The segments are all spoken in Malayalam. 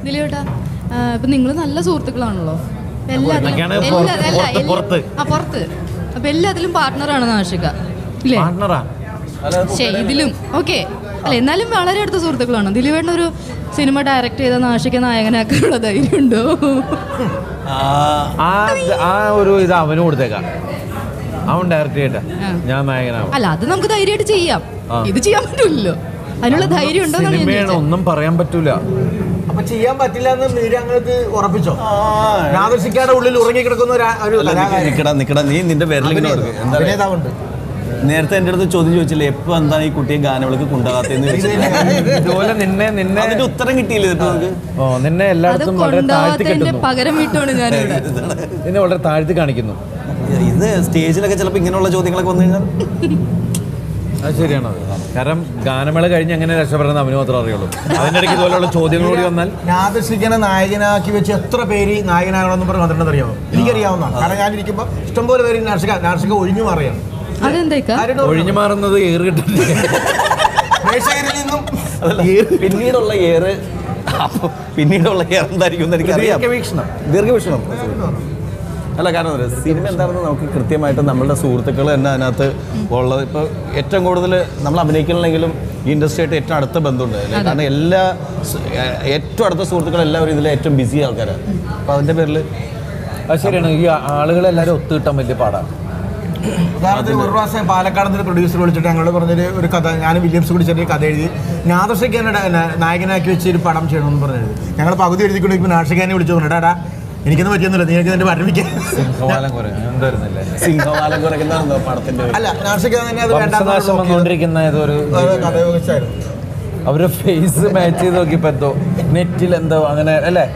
ദിലീപേട്ടാ, ഇപ്പൊ നിങ്ങൾ നല്ല സുഹൃത്തുക്കളാണല്ലോ, പുറത്ത്. അപ്പൊ എല്ലാത്തിലും പാർട്ട്ണറാണ് നാഷിക ഇല്ലേ? ഇതിലും ഓക്കെ അല്ല, എന്നാലും വളരെ അടുത്ത സുഹൃത്തുക്കളാണ്. ദിലീപേട്ടൻ ഒരു സിനിമ ഡയറക്ട് ചെയ്ത നാഷിക നായകനാക്കാനുള്ള ധൈര്യമുണ്ടോ? ആ ഒരു ഇത് അവന് കൊടുത്തേക്കാം, അവൻ ഡയറക്ട് ചെയ്യട്ടെ, ഞാൻ നായകനാവും. അല്ല, അത് നമുക്ക് ധൈര്യമായിട്ട് ചെയ്യാം, ഇത് ചെയ്യാൻ പറ്റില്ലല്ലോ. അതിനുള്ള ധൈര്യം ഉണ്ടോ? ഒന്നും പറയാൻ പറ്റൂല. അപ്പൊ ചെയ്യാൻ പറ്റില്ല എന്ന് നീരങ്ങൾക്ക് ഉറപ്പിച്ചോ? നാദർശിക്കാരുടെ ഉള്ളിൽ ഉറങ്ങിക്കിടക്കുന്ന നീ നിന്റെ വിരലിങ്ങനെ അഭിനേതാവുണ്ട്. നേരത്തെ എൻ്റെ അടുത്ത് ചോദ്യം ചോദിച്ചില്ലേ, എപ്പോ എന്താണ് ഈ കുട്ടിയെ ഗാനവിളക്ക് കൊണ്ടുപോകാത്തതെന്ന് ഇതുപോലെ നിന്നെ അതിന്റെ ഉത്തരം കിട്ടിയില്ലേ? നിന്നെ എല്ലായിടത്തും വളരെ താഴ്ത്തി കിട്ടുന്നു, നിന്നെ വളരെ താഴ്ത്തി കാണിക്കുന്നു. ഇത് സ്റ്റേജിലൊക്കെ ചിലപ്പോൾ ഇങ്ങനെയുള്ള ചോദ്യങ്ങളൊക്കെ വന്നു കഴിഞ്ഞാൽ അത് ശരിയാണോ? കാരണം ഗാനമേള കഴിഞ്ഞ് എങ്ങനെ രക്ഷപ്പെടുന്ന അവന് മാത്രമേ അറിയുള്ളൂ. അതിനിടയ്ക്ക് ഇതുപോലെയുള്ള ചോദ്യങ്ങൾ കൂടി വന്നാൽ നാദർശിക്കനെ നായകനാക്കി വെച്ച് എത്ര പേര് നായകനാകണമെന്ന് പറഞ്ഞ് വന്നിട്ടുണ്ടെന്ന് അറിയാമോ? എനിക്കറിയാവുന്നതാണ്. കാരണം ഞാനിരിക്കുമ്പോൾ ഇഷ്ടംപോലെ പേര് നാർഷിക ഒഴിഞ്ഞു മാറിയാണ്. ഒഴിഞ്ഞു മാറുന്നത് ഏറ് കിട്ടുന്നില്ല, പിന്നീടുള്ള ഏറ് എന്തായിരിക്കും എനിക്കറിയാം. ദീർഘവീക്ഷണം അല്ല, കാരണം സിനിമ എന്താണെന്ന് നമുക്ക് കൃത്യമായിട്ട് നമ്മളുടെ സുഹൃത്തുക്കൾ തന്നെ അതിനകത്ത് ഉള്ളത്. ഇപ്പോൾ ഏറ്റവും കൂടുതൽ നമ്മൾ അഭിനയിക്കണമെങ്കിലും ഈ ഇൻഡസ്ട്രിയായിട്ട് ഏറ്റവും അടുത്ത ബന്ധമുണ്ട്. കാരണം ഏറ്റവും അടുത്ത സുഹൃത്തുക്കൾ എല്ലാവരും ഇതിലെ ഏറ്റവും ബിസി ആൾക്കാരാണ്. അപ്പോൾ അതിൻ്റെ പേരിൽ അത് ശരിയാണ്, ഈ ആളുകളെല്ലാവരും ഒത്തുകിട്ടാൻ വലിയ പാടാണ്. ഉദാഹരണത്തിന് ഒരു പ്രാവശ്യം പാലക്കാട് പ്രൊഡ്യൂസർ വിളിച്ചിട്ട് ഞങ്ങൾ പറഞ്ഞൊരു ഒരു കഥ, ഞാൻ വില്യംസ് കൂടി ചെറിയ കഥ എഴുതി നാദർശിക്കാനെ നായകനാക്കി വെച്ച് ഒരു പടം ചെയ്യണമെന്ന് പറഞ്ഞത്. ഞങ്ങൾ പകുതി എഴുതിക്കൊണ്ടിരിക്കുമ്പോൾ നാദർശിക്കാനെ വിളിച്ചു പറഞ്ഞിട്ടാ എനിക്കൊന്നും പറ്റിയൊന്നുമില്ല, നിങ്ങൾക്ക് ഇതിന്റെ പഠിപ്പിക്കാൻ. അല്ല, നാർഷിക തന്നെ അത് അവരുടെ ഫേസ് മാച്ച് ചെയ്ത് നോക്കിയപ്പോ എന്തോ നെറ്റിൽ എന്തോ അങ്ങനെ അല്ലേ.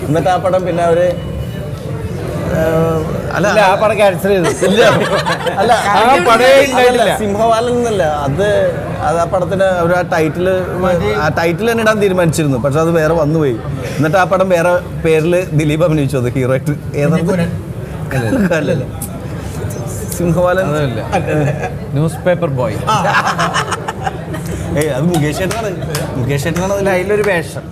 എന്നിട്ട് ആ പടം പിന്നെ അവര് ആ പടം ക്യാൻസൽ ചെയ്തു. സിംഹവാലൻ എന്നല്ല അത് ആ പടത്തിന് അവർ ആ ടൈറ്റിൽ തന്നെ ഇടാൻ തീരുമാനിച്ചിരുന്നു. പക്ഷെ അത് വേറെ വന്നുപോയി. എന്നിട്ട് ആ പടം വേറെ പേരിൽ ദിലീപ് അഭിനയിച്ചു, അത് ഹീറോ ആയിട്ട്. അല്ലല്ല, സിംഹവാലൻ ന്യൂസ് പേപ്പർ ബോയ്. അത് മുകേഷ് ഏട്ടനാണ്. അതിലൊരു വേഷം